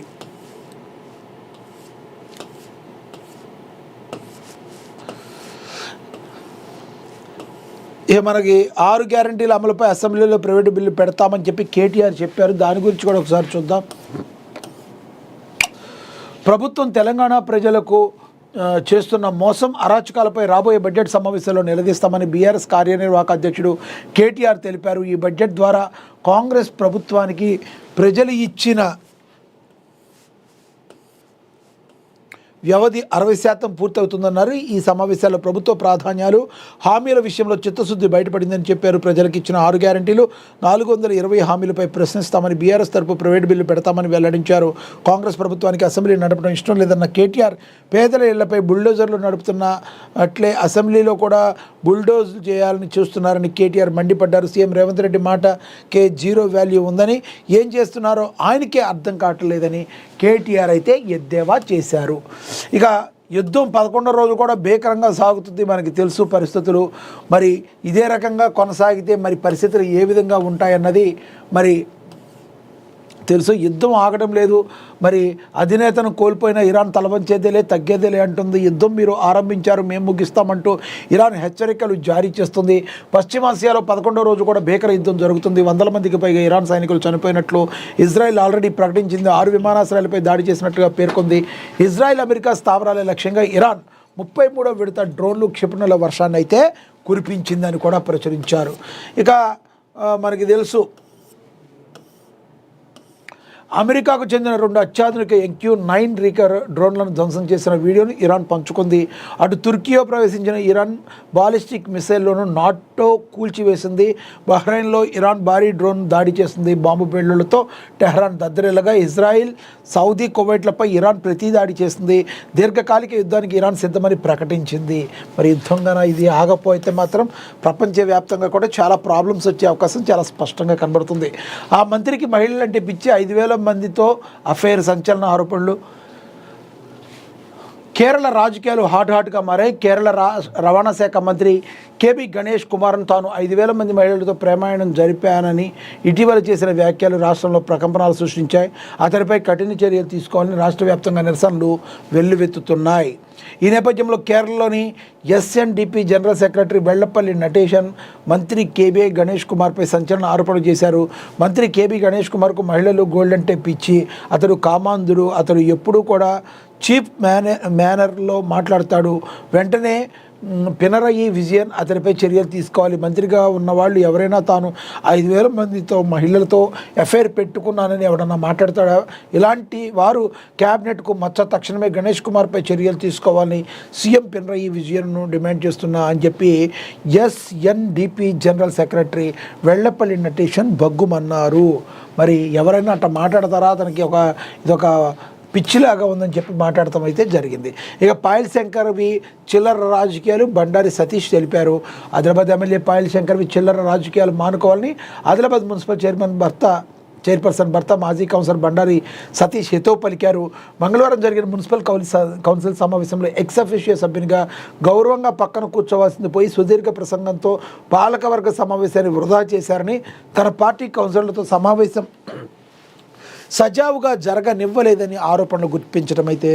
ఇక మనకి 6 గ్యారంటీల అమలుపై అసెంబ్లీలో ప్రైవేటు బిల్లు పెడతామని చెప్పి కేటీఆర్ చెప్పారు. దాని గురించి కూడా ఒకసారి చూద్దాం. ప్రభుత్వం తెలంగాణ ప్రజలకు చేస్తున్న మోసం, అరాచకాలపై రాబోయే బడ్జెట్ సమావేశాల్లో నిలదీస్తామని బీఆర్ఎస్ కార్యనిర్వాహక అధ్యక్షుడు కేటీఆర్ తెలిపారు. ఈ బడ్జెట్ ద్వారా కాంగ్రెస్ ప్రభుత్వానికి ప్రజలు ఇచ్చిన వ్యవధి 60% పూర్తవుతుందన్నారు. ఈ సమావేశాల్లో ప్రభుత్వ ప్రాధాన్యాలు, హామీల విషయంలో చిత్తశుద్ధి బయటపడిందని చెప్పారు. ప్రజలకు ఇచ్చిన 6 గ్యారంటీలు, 420 హామీలపై ప్రశ్నిస్తామని బీఆర్ఎస్ తరపు ప్రైవేటు బిల్లు పెడతామని వెల్లడించారు. కాంగ్రెస్ ప్రభుత్వానికి అసెంబ్లీ నడపడం ఇష్టం లేదన్న కేటీఆర్ పేదల ఇళ్లపై బుల్డోజర్లు నడుపుతున్న అట్లే అసెంబ్లీలో కూడా బుల్డోజ్ చేయాలని చూస్తున్నారని కేటీఆర్ మండిపడ్డారు. సీఎం రేవంత్ రెడ్డి మాటకే జీరో వాల్యూ ఉందని, ఏం చేస్తున్నారో ఆయనకే అర్థం కావట్లేదని కేటీఆర్ అయితే ఎద్దేవా చేశారు. ఇక యుద్ధం 11వ రోజు కూడా భీకరంగా సాగుతుంది, మనకి తెలుసు పరిస్థితులు. మరి ఇదే రకంగా కొనసాగితే మరి పరిస్థితులు ఏ విధంగా ఉంటాయన్నది మరి తెలుసు యుద్ధం ఆగడం లేదు, మరి అధినేతను కోల్పోయిన ఇరాన్ తలవంచేదేలే తగ్గేదేలే అంటుంది. యుద్ధం మీరు ఆరంభించారు, మేము ముగిస్తామంటూ ఇరాన్ హెచ్చరికలు జారీ చేస్తుంది. పశ్చిమాసియాలో 11వ రోజు కూడా భీకర యుద్ధం జరుగుతుంది. 100 మందికి పైగా ఇరాన్ సైనికులు చనిపోయినట్లు ఇజ్రాయెల్ ఆల్రెడీ ప్రకటించింది. 6 విమానాశ్రయాలపై దాడి చేసినట్టుగా పేర్కొంది. ఇజ్రాయెల్ అమెరికా స్థావరాలే లక్ష్యంగా ఇరాన్ 33వ విడత డ్రోన్లు క్షిపణుల వర్షాన్ని అయితే కురిపించిందని కూడా ప్రచురించారు. ఇక మనకి తెలుసు అమెరికాకు చెందిన 2 అత్యాధునిక MQ-9 రీకర్ డ్రోన్లను ధ్వంసం చేసిన వీడియోను ఇరాన్ పంచుకుంది. అటు తుర్కీలో ప్రవేశించిన ఇరాన్ బాలిస్టిక్ మిసైల్లోనూ నాటో కూల్చివేసింది. బహ్రెయిన్లో ఇరాన్ భారీ డ్రోన్ దాడి చేసింది. బాంబు పేలుళ్లతో టెహ్రాన్ దద్దరిల్లగా ఇజ్రాయిల్, సౌదీ, కువైట్లపై ఇరాన్ ప్రతి దాడి చేసింది. దీర్ఘకాలిక యుద్ధానికి ఇరాన్ సిద్ధమని ప్రకటించింది. మరి యుద్ధంగా ఇది ఆగపోతే మాత్రం ప్రపంచవ్యాప్తంగా కూడా చాలా ప్రాబ్లమ్స్ వచ్చే అవకాశం చాలా స్పష్టంగా కనబడుతుంది. ఆ మంత్రికి మహిళలంటే పిచ్చి, 5,000 మందితో అఫైర్, సంచలన ఆరోపణలు. కేరళ రాజకీయాలు హాట్గా మారాయి. కేరళ రవాణా శాఖ మంత్రి కేబీ గణేష్ కుమార్ను తాను 5,000 మంది మహిళలతో ప్రేమాయణం జరిపానని ఇటీవల చేసిన వ్యాఖ్యలు రాష్ట్రంలో ప్రకంపనలు సృష్టించాయి. అతడిపై కఠిన చర్యలు తీసుకోవాలని రాష్ట్ర వ్యాప్తంగా నిరసనలు వెల్లువెత్తుతున్నాయి. ఈ నేపథ్యంలో కేరళలోని SNDP జనరల్ సెక్రటరీ వెళ్లపల్లి నటేషన్ మంత్రి కేబీ గణేష్ కుమార్పై సంచలన ఆరోపణలు చేశారు. మంత్రి కేబీ గణేష్ కుమార్కు మహిళలు గోల్డ్ అంటే పిచ్చి, అతడు కామాంధుడు, అతడు ఎప్పుడూ కూడా చీప్ మేనర్లో మాట్లాడతాడు. వెంటనే పినరయి విజయన్ అతనిపై చర్యలు తీసుకోవాలి. మంత్రిగా ఉన్నవాళ్ళు ఎవరైనా తాను 5,000 మందితో మహిళలతో అఫైర్ పెట్టుకున్నానని ఎవడన్నా మాట్లాడతాడా? ఇలాంటి వారు క్యాబినెట్కు మచ్చ. తక్షణమే గణేష్ కుమార్పై చర్యలు తీసుకోవాలని సీఎం పినరయి విజయన్ను డిమాండ్ చేస్తున్నా అని చెప్పి SNDP జనరల్ సెక్రటరీ వెళ్లపల్లి నటేషన్ బగ్గుమన్నారు. మరి ఎవరైనా అట్లా మాట్లాడతారా? అతనికి ఇదొక పిచ్చిలాగా ఉందని చెప్పి మాట్లాడటం అయితే జరిగింది. ఇక పాయల్ శంకర్వి చిల్లర రాజకీయాలు బండారి సతీష్ తెలిపారు. ఆదిలాబాద్ ఎమ్మెల్యే పాయల్ శంకర్వి చిల్లర రాజకీయాలు మానుకోవాలని ఆదిలాబాద్ మున్సిపల్ చైర్పర్సన్ భర్త మాజీ కౌన్సిలర్ బండారి సతీష్ హితవు పలికారు. మంగళవారం జరిగిన మున్సిపల్ కౌన్సిల్ సమావేశంలో ఎక్స్ అఫీషియో సభ్యునిగా గౌరవంగా పక్కన కూర్చోవాల్సింది పోయి సుదీర్ఘ ప్రసంగంతో పాలకవర్గ సమావేశాన్ని వృధా చేశారని, తన పార్టీ కౌన్సిలర్లతో సమావేశం సజావుగా జరగనివ్వలేదని ఆరోపణలు గుర్తించడం అయితే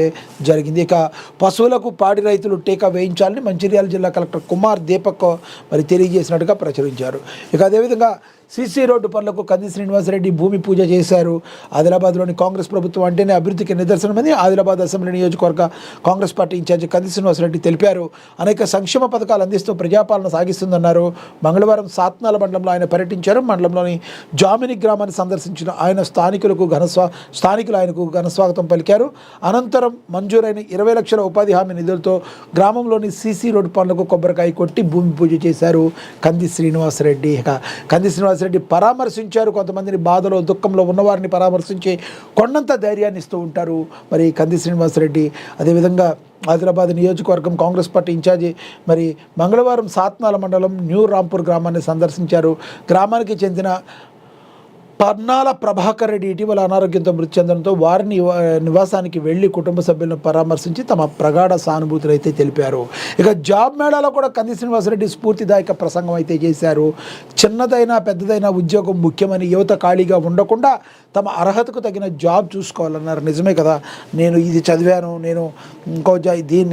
జరిగింది. ఇక పశువులకు పాడి రైతులు టీకా వేయించాలని మంచిర్యాల జిల్లా కలెక్టర్ కుమార్ దీపక్ మరి తెలియజేసినట్టుగా ప్రచురించారు. ఇక అదేవిధంగా సీసీ రోడ్డు పనులకు కంది శ్రీనివాసరెడ్డి భూమి పూజ చేశారు. ఆదిలాబాద్లోని కాంగ్రెస్ ప్రభుత్వం అంటేనే అభివృద్ధికి నిదర్శనమని ఆదిలాబాద్ అసెంబ్లీ నియోజకవర్గ కాంగ్రెస్ పార్టీ ఇన్ఛార్జి కంది శ్రీనివాసరెడ్డి తెలిపారు. అనేక సంక్షేమ పథకాలు అందిస్తూ ప్రజాపాలన సాగిస్తుందన్నారు. మంగళవారం సాత్నాల మండలంలో ఆయన పర్యటించారు. మండలంలోని జామిని గ్రామాన్ని సందర్శించిన ఆయన స్థానికులు ఆయనకు ఘనస్వాగతం పలికారు. అనంతరం మంజూరైన 20 లక్షల ఉపాధి హామీ నిధులతో గ్రామంలోని సీసీ రోడ్డు పనులకు కొబ్బరికాయ కొట్టి భూమి పూజ చేశారు కంది శ్రీనివాసరెడ్డి. కంది శ్రీనివాసరెడ్డి పరామర్శించారు. కొంతమందిని బాధలో దుఃఖంలో ఉన్నవారిని పరామర్శించి కొండంత ధైర్యాన్ని ఇస్తూ ఉంటారు మరి కంది శ్రీనివాసరెడ్డి. అదేవిధంగా ఆదిలాబాద్ నియోజకవర్గం కాంగ్రెస్ పార్టీ ఇన్ఛార్జి మరి మంగళవారం సాత్నాల మండలం న్యూ రాంపూర్ గ్రామాన్ని సందర్శించారు. గ్రామానికి చెందిన పర్నాల ప్రభాకర్ రెడ్డి ఇటీవల అనారోగ్యంతో మృతి చెందడంతో వారిని నివాసానికి వెళ్లి కుటుంబ సభ్యులను పరామర్శించి తమ ప్రగాఢ సానుభూతులు అయితే తెలిపారు. ఇక జాబ్ మేళాలో కూడా కంది శ్రీనివాసరెడ్డి స్ఫూర్తిదాయక ప్రసంగం అయితే చేశారు. చిన్నదైనా పెద్దదైనా ఉద్యోగం ముఖ్యమని, యువత ఖాళీగా ఉండకుండా తమ అర్హతకు తగిన జాబ్ చూసుకోవాలన్నారు. నిజమే కదా, నేను ఇది చదివాను, నేను ఇంకో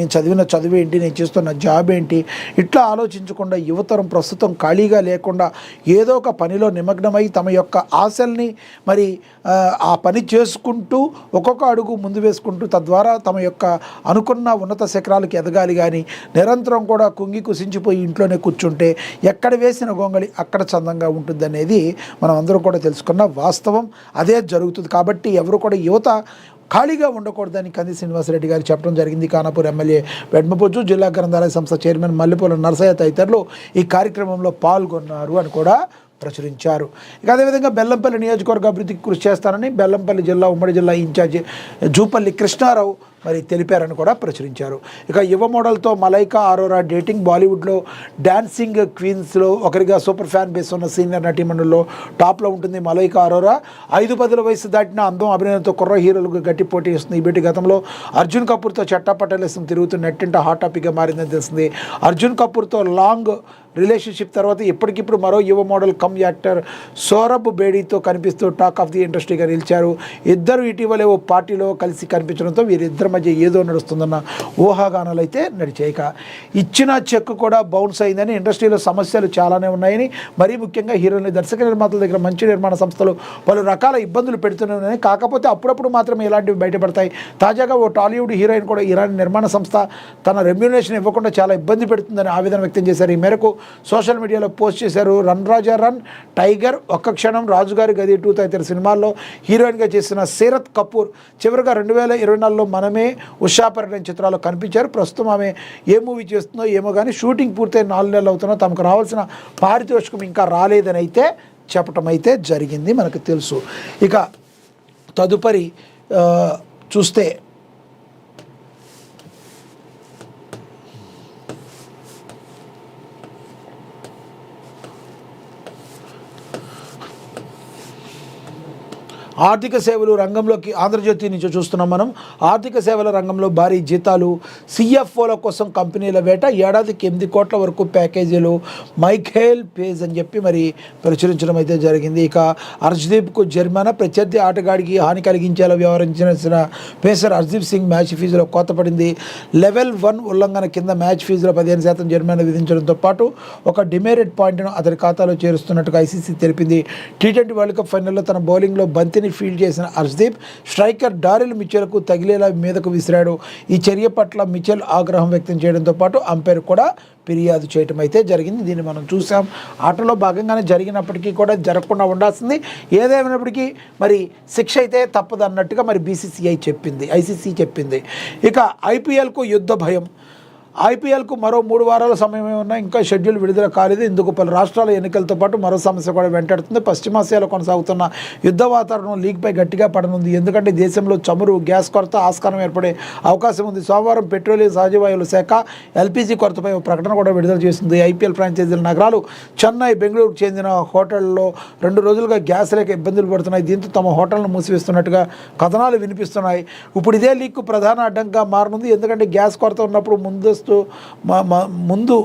నేను చదివిన చదువు ఏంటి, నేను చేస్తున్న జాబ్ ఏంటి, ఇట్లా ఆలోచించకుండా యువతరం ప్రస్తుతం ఖాళీగా లేకుండా ఏదో ఒక పనిలో నిమగ్నమై తమ యొక్క ఆశల్ని మరి ఆ పని చేసుకుంటూ ఒక్కొక్క అడుగు ముందు వేసుకుంటూ తద్వారా తమ యొక్క అనుకున్న ఉన్నత శిఖరాలకు ఎదగాలి. కానీ నిరంతరం కూడా కుంగి కుసించిపోయి ఇంట్లోనే కూర్చుంటే ఎక్కడ వేసిన గొంగళి అక్కడ చందంగా ఉంటుందనేది మనం అందరూ కూడా తెలుసుకున్న వాస్తవం. అదే జరుగుతుంది. కాబట్టి ఎవరు కూడా యువత ఖాళీగా ఉండకూడదని కంది శ్రీనివాసరెడ్డి గారు చెప్పడం జరిగింది. ఖానాపూర్ ఎమ్మెల్యే వెడ్మపోజు, జిల్లా గ్రంథాలయ సంస్థ చైర్మన్ మల్లెపూల నరసయ్య తదితరులు ఈ కార్యక్రమంలో పాల్గొన్నారు అని కూడా ప్రచురించారు. ఇక అదేవిధంగా బెల్లంపల్లి నియోజకవర్గ అభివృద్ధికి కృషి చేస్తానని బెల్లంపల్లి జిల్లా ఉమ్మడి జిల్లా ఇన్ఛార్జి జూపల్లి కృష్ణారావు మరి తెలిపారని కూడా ప్రచురించారు. ఇక యువ మోడల్తో మలైకా అరోరా డేటింగ్. బాలీవుడ్లో డాన్సింగ్ క్వీన్స్లో ఒకరిగా సూపర్ ఫ్యాన్ బేస్ ఉన్న సీనియర్ నటీమణుల్లో టాప్లో ఉంటుంది మలైకా అరోరా. 5-10 వయసు దాటిన అందం అభినయంతో కుర్ర హీరోలకు గట్టి పోటీ ఇస్తుంది. ఈ బేటి గతంలో అర్జున్ కపూర్తో చట్టాపట్టాలేసం తిరుగుతూ నెట్టింట హాట్ టాపిక్గా మారిందని తెలిసింది. అర్జున్ కపూర్తో లాంగ్ రిలేషన్షిప్ తర్వాత ఇప్పటికిప్పుడు మరో యువ మోడల్ కమ్ యాక్టర్ సౌరభ్ బేడీతో కనిపిస్తూ టాక్ ఆఫ్ ది ఇండస్ట్రీగా నిలిచారు. ఇద్దరు ఇటీవలే ఓ పార్టీలో కలిసి కనిపించడంతో వీరిద్దరి మధ్య ఏదో నడుస్తుందన్న ఊహాగానాలు అయితే నడిచాయి. ఇచ్చిన చెక్ కూడా బౌన్స్ అయిందని, ఇండస్ట్రీలో సమస్యలు చాలానే ఉన్నాయని, మరీ ముఖ్యంగా హీరోయిన్ దర్శక నిర్మాతల దగ్గర మంచి నిర్మాణ సంస్థలు పలు రకాల ఇబ్బందులు పెడుతున్నాయని, కాకపోతే అప్పుడప్పుడు మాత్రమే ఇలాంటివి బయటపడతాయి. తాజాగా ఓ టాలీవుడ్ హీరోయిన్ కూడా ఇరాన్ నిర్మాణ సంస్థ తన రెమ్యూనరేషన్ ఇవ్వకుండా చాలా ఇబ్బంది పెడుతుందని ఆవేదన వ్యక్తం చేశారు. ఈ మేరకు సోషల్ మీడియాలో పోస్ట్ చేశారు. రన్ రాజా రన్, టైగర్, ఒక్క క్షణం, రాజుగారి గది 2 తదితర సినిమాల్లో హీరోయిన్గా చేసిన సీరత్ కపూర్ చివరిగా 2024లో మనమే, ఉషాపరిణయం చిత్రాల్లో కనిపించారు. ప్రస్తుతం ఆమె ఏ మూవీ చేస్తుందో ఏమో కానీ షూటింగ్ పూర్తయి 4 నెలలు అవుతున్నా తమకు రావాల్సిన పారితోషికం ఇంకా రాలేదని అయితే చెప్పటం అయితే జరిగింది, మనకు తెలుసు. ఇక తదుపరి చూస్తే ఆర్థిక సేవలు రంగంలోకి ఆంధ్రజ్యోతి నుంచి చూస్తున్నాం మనం. ఆర్థిక సేవల రంగంలో భారీ జీతాలు, సిఎఫ్ఓల కోసం కంపెనీల వేట, ఏడాదికి 8 కోట్ల వరకు ప్యాకేజీలు, మైఖేల్ పేజ్ అని చెప్పి మరి ప్రచురించడం అయితే జరిగింది. ఇక హర్షదీప్కు జరిమానా, ప్రత్యర్థి ఆటగాడికి హాని కలిగించేలా వ్యవహరించిన పేసర్ హర్షదీప్ సింగ్ మ్యాచ్ ఫీజులో కోత పడింది. లెవెల్ 1 ఉల్లంఘన కింద మ్యాచ్ ఫీజులో 15% జరిమానా విధించడంతో పాటు ఒక డిమెరిట్ పాయింట్ను అతని ఖాతాలో చేరుస్తున్నట్టుగా ఐసీసీ తెలిపింది. టీ20 వరల్డ్ కప్ ఫైనల్లో తన బౌలింగ్లో బంతిని ఫీల్డ్ చేసిన హర్షదీప్ స్ట్రైకర్ డారిల్ మిచెల్కు తగిలేలా మీదకు విసిరాడు. ఈ చర్య పట్ల మిచెల్ ఆగ్రహం వ్యక్తం చేయడంతో పాటు అంపైర్ కూడా ఫిర్యాదు చేయడం అయితే జరిగింది. దీన్ని మనం చూసాం. ఆటలో భాగంగానే జరిగినప్పటికీ కూడా జరగకుండా ఉండాల్సింది. ఏదేమైనప్పటికీ మరి శిక్ష అయితే తప్పదు అన్నట్టుగా మరి ఐసీసీ చెప్పింది. ఇక ఐపీఎల్కు యుద్ధ భయం. ఐపీఎల్కు మరో 3 వారాల సమయమే ఉన్నా ఇంకా షెడ్యూల్ విడుదల కాలేదు. ఇందుకు పలు రాష్ట్రాల ఎన్నికలతో పాటు మరో సమస్య కూడా వెంటాడుతుంది. పశ్చిమాసియాలో కొనసాగుతున్న యుద్ధ వాతావరణం లీగ్పై గట్టిగా పడనుంది. ఎందుకంటే దేశంలో చమురు, గ్యాస్ కొరత ఆస్కారం ఏర్పడే అవకాశం ఉంది. సోమవారం పెట్రోలియం సహజవాయువుల శాఖ ఎల్పీజీ కొరతపై ప్రకటన కూడా విడుదల చేసింది. ఐపీఎల్ ఫ్రాంచైజీల నగరాలు చెన్నై, బెంగళూరుకు చెందిన హోటళ్లలో 2 రోజులుగా గ్యాస్ లేక ఇబ్బందులు పడుతున్నాయి. దీంతో తమ హోటళ్లను మూసివేస్తున్నట్టుగా కథనాలు వినిపిస్తున్నాయి. ఇప్పుడు ఇదే లీగ్కు ప్రధాన అడ్డంగా మారనుంది. ఎందుకంటే గ్యాస్ కొరత ఉన్నప్పుడు ముందు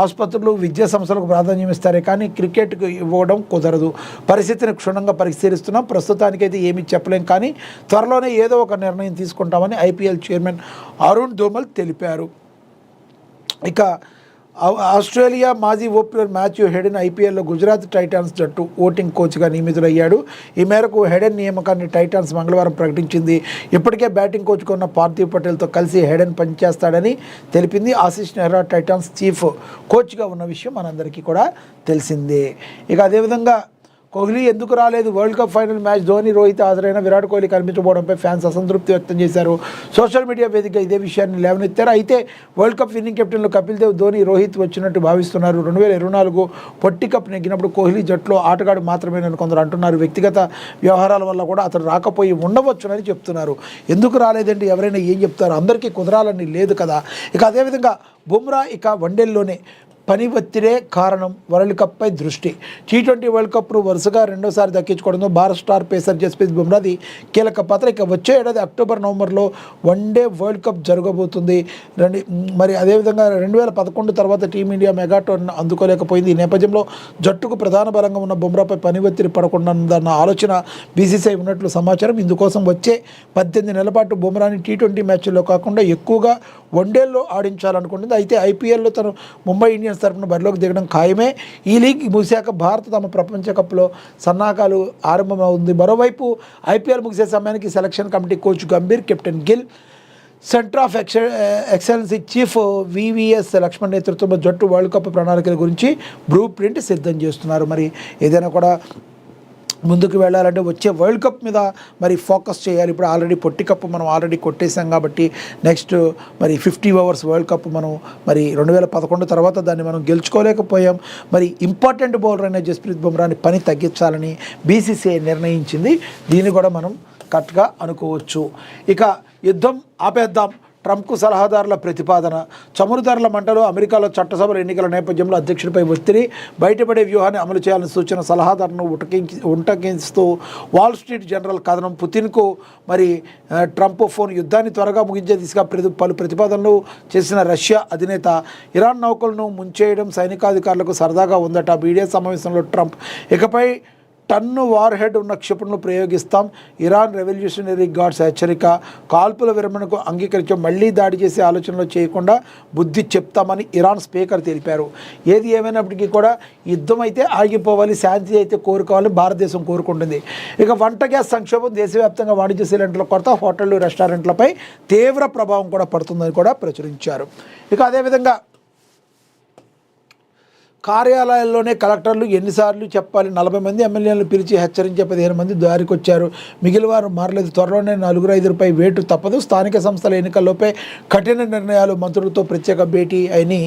ఆసుపత్రులు, విద్యా సంస్థలకు ప్రాధాన్యం ఇస్తారే కానీ క్రికెట్కు ఇవ్వడం కుదరదు. పరిస్థితిని క్షుణ్ణంగా పరిశీలిస్తున్నాం. ప్రస్తుతానికైతే ఏమీ చెప్పలేం, కానీ త్వరలోనే ఏదో ఒక నిర్ణయం తీసుకుంటామని ఐపీఎల్ చైర్మన్ అరుణ్ ధూమల్ తెలిపారు. ఇక ఆస్ట్రేలియా మాజీ ఓపెనర్ మాథ్యూ హెడెన్ ఐపీఎల్లో గుజరాత్ టైటాన్స్ జట్టు ఓటింగ్ కోచ్గా నియమితులయ్యాడు. ఈ మేరకు హెడెన్ నియామకాన్ని టైటాన్స్ మంగళవారం ప్రకటించింది. ఇప్పటికే బ్యాటింగ్ కోచ్గా ఉన్న పార్థివ్ పటేల్తో కలిసి హెడెన్ పనిచేస్తాడని తెలిపింది. ఆశీష్ నెహ్రా టైటాన్స్ చీఫ్ కోచ్గా ఉన్న విషయం మనందరికీ కూడా తెలిసిందే. ఇక అదేవిధంగా కోహ్లీ ఎందుకు రాలేదు? World cup final match Dhoni, Rohit హాజరైన విరాట్ కోహ్లీ కనిపించబోవడంపై ఫ్యాన్స్ అసంతృప్తి వ్యక్తం చేశారు. సోషల్ మీడియా వేదికగా ఇదే విషయాన్ని లేవనెత్తారు. అయితే వరల్డ్ కప్ విన్నింగ్ కెప్టెన్లు కపిల్ దేవ్, ధోని, రోహిత్ వచ్చినట్టు భావిస్తున్నారు. 2024 పొట్టి కప్ నెగ్గినప్పుడు కోహ్లీ జట్టులో ఆటగాడు మాత్రమేనని కొందరు అంటున్నారు. వ్యక్తిగత వ్యవహారాల వల్ల కూడా అతను రాకపోయి ఉండవచ్చునని చెప్తున్నారు. ఎందుకు రాలేదండి? ఎవరైనా ఏం చెప్తారు? అందరికీ కుదరాలని లేదు కదా. ఇక అదేవిధంగా బుమ్రా ఇక వన్డేల్లోనే పని ఒత్తిడే కారణం. వరల్డ్ కప్పై దృష్టి. టీ20 వరల్డ్ కప్ను వరుసగా 2వ సారి దక్కించుకోవడంతో భారత్ స్టార్ పేసర్ జస్ప్రీత్ బుమ్రాది కీలక పాత్ర. ఇక వచ్చే ఏడాది అక్టోబర్, నవంబర్లో వన్డే వరల్డ్ కప్ జరగబోతుంది. మరి అదేవిధంగా 2011 తర్వాత టీమిండియా మెగాటోర్ని అందుకోలేకపోయింది. ఈ నేపథ్యంలో జట్టుకు ప్రధాన బలంగా ఉన్న బుమ్రాపై పని ఒత్తిడి పడకుండాన్న ఆలోచన బీసీసీఐ ఉన్నట్లు సమాచారం. ఇందుకోసం వచ్చే 18 నెలల పాటు బుమ్రాని టీ20 మ్యాచ్ల్లో కాకుండా ఎక్కువగా వన్డేల్లో ఆడించాలనుకుంటుంది. అయితే ఐపీఎల్లో తను ముంబై ఇండియన్స్ తరపున బరిలోకి దిగడం ఖాయమే. ఈ లీగ్ ముగిశాక భారత్ తమ ప్రపంచ కప్లో సన్నాహాలు ఆరంభమవుతుంది. మరోవైపు ఐపీఎల్ ముగిసే సమయానికి selection committee coach Gambhir, captain Gill, centre of excellency chief VVS Laxman నేతృత్వంలో జట్టు వరల్డ్ కప్ ప్రణాళికల గురించి బ్లూ ప్రింట్ సిద్ధం చేస్తున్నారు. మరి ఏదైనా కూడా ముందుకు వెళ్ళాలంటే వచ్చే వరల్డ్ కప్ మీద మరి ఫోకస్ చేయాలి. ఇప్పుడు ఆల్రెడీ పొట్టి కప్పు మనం ఆల్రెడీ కొట్టేసాం కాబట్టి నెక్స్ట్ మరి 50 ఓవర్స్ వరల్డ్ కప్ మనం మరి 2011 తర్వాత దాన్ని మనం గెలుచుకోలేకపోయాం. మరి ఇంపార్టెంట్ బౌలర్ అయిన జస్ప్రీత్ బుమ్రాని పని తగ్గించాలని బీసీసీఐ నిర్ణయించింది. దీన్ని కూడా మనం కట్గా అనుకోవచ్చు. ఇక యుద్ధం ఆపేద్దాం, ట్రంప్కు సలహాదారుల ప్రతిపాదన. చమురు ధరల మంటలు, అమెరికాలో చట్టసభల ఎన్నికల నేపథ్యంలో అధ్యక్షుడిపై ఒత్తిడి, బయటపడే వ్యూహాన్ని అమలు చేయాలని సూచన. సలహాదారును ఉటంకిస్తూ వాల్ స్ట్రీట్ జనరల్ కథనం. పుతిన్కు మరి ట్రంప్ ఫోన్. యుద్ధాన్ని త్వరగా ముగించే దిశగా పలు ప్రతిపాదనలు చేసిన రష్యా అధినేత. ఇరాన్ నౌకలను ముంచేయడం సైనికాధికారులకు సరదాగా ఉందట. మీడియా సమావేశంలో ట్రంప్. ఇకపై టన్ను వార్ హెడ్ ఉన్న క్షిపణులు ప్రయోగిస్తాం. ఇరాన్ రెవల్యూషనరీ గార్డ్స్ హెచ్చరిక. కాల్పుల విరమణకు అంగీకరించాం, మళ్లీ దాడి చేసే ఆలోచనలు చేయకుండా బుద్ధి చెప్తామని ఇరాన్ స్పీకర్ తెలిపారు. ఏది ఏమైనప్పటికీ కూడా యుద్ధం అయితే ఆగిపోవాలి, శాంతి అయితే కోరుకోవాలని భారతదేశం కోరుకుంటుంది. ఇక వంట గ్యాస్ సంక్షోభం, దేశవ్యాప్తంగా వాణిజ్య సిలిండర్ల కొరత, హోటళ్లు రెస్టారెంట్లపై తీవ్ర ప్రభావం కూడా పడుతుందని కూడా ప్రచురించారు. ఇక అదేవిధంగా కార్యాలయాల్లోనే కలెక్టర్లు ఎన్నిసార్లు చెప్పాలి? 40 మంది ఎమ్మెల్యేలను పిలిచి హెచ్చరించే 15 మంది దారికొచ్చారు. మిగిలిన వారు మారలేదు. త్వరలోనే 4-5 వేటు తప్పదు. స్థానిక సంస్థల ఎన్నికల్లోపై కఠిన నిర్ణయాలు. మంత్రులతో ప్రత్యేక భేటీ అని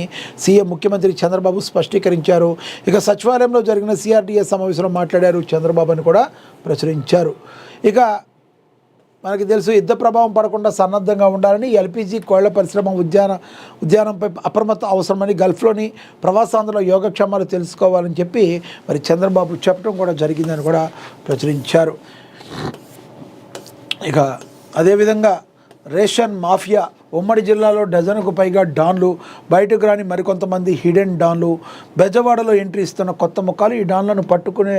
సీఎం ముఖ్యమంత్రి చంద్రబాబు స్పష్టీకరించారు. ఇక సచివాలయంలో జరిగిన సిఆర్డీఏ సమావేశంలో మాట్లాడారు చంద్రబాబు అని కూడా ప్రచురించారు. ఇక మనకి తెలుసు, యుద్ధ ప్రభావం పడకుండా సన్నద్ధంగా ఉండాలని, ఎల్పీజీ కోళ్ల పరిశ్రమ ఉద్యానంపై అప్రమత్త అవసరమని, గల్ఫ్లోని ప్రవాసాంధ్రుల యోగక్షేమాలు తెలుసుకోవాలని చెప్పి మరి చంద్రబాబు చెప్పడం కూడా జరిగిందని కూడా ప్రచురించారు. ఇక అదేవిధంగా రేషన్ మాఫియా. ఉమ్మడి జిల్లాలో డజనుకు పైగా డాన్లు, బయటకు రాని మరికొంతమంది హిడెన్ డాన్లు. బెజవాడలో ఎంట్రీ ఇస్తున్న కొత్త ముఖాలు. ఈ డాన్లను పట్టుకునే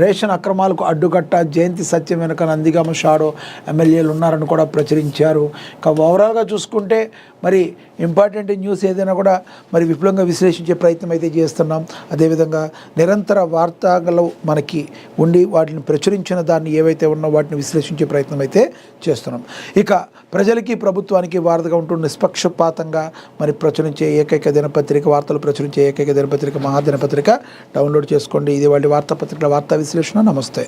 రేషన్ అక్రమాలకు అడ్డుకట్ట. జయంతి సత్యం వెనుక నందిగామ షాడో ఎమ్మెల్యేలు ఉన్నారని కూడా ప్రచురించారు. ఇక ఓవరాల్గా చూసుకుంటే మరి ఇంపార్టెంట్ న్యూస్ ఏదైనా కూడా మరి విపులంగా విశ్లేషించే ప్రయత్నం అయితే చేస్తున్నాం. అదేవిధంగా నిరంతర వార్తలు మనకి ఉండి వాటిని ప్రచురించిన దాన్ని ఏవైతే ఉన్నో వాటిని విశ్లేషించే ప్రయత్నం అయితే చేస్తున్నాం. ఇక ప్రజలకి ప్రభుత్వానికి వారధిగా ఉంటూ నిష్పక్షపాతంగా మరి ప్రచురించే ఏకైక దినపత్రిక, వార్తలు ప్రచురించే ఏకైక దినపత్రిక మహాదినపత్రిక. డౌన్లోడ్ చేసుకోండి. ఇది వాళ్ళ వార్తాపత్రికల వార్తా విశ్లేషణ. నమస్తే.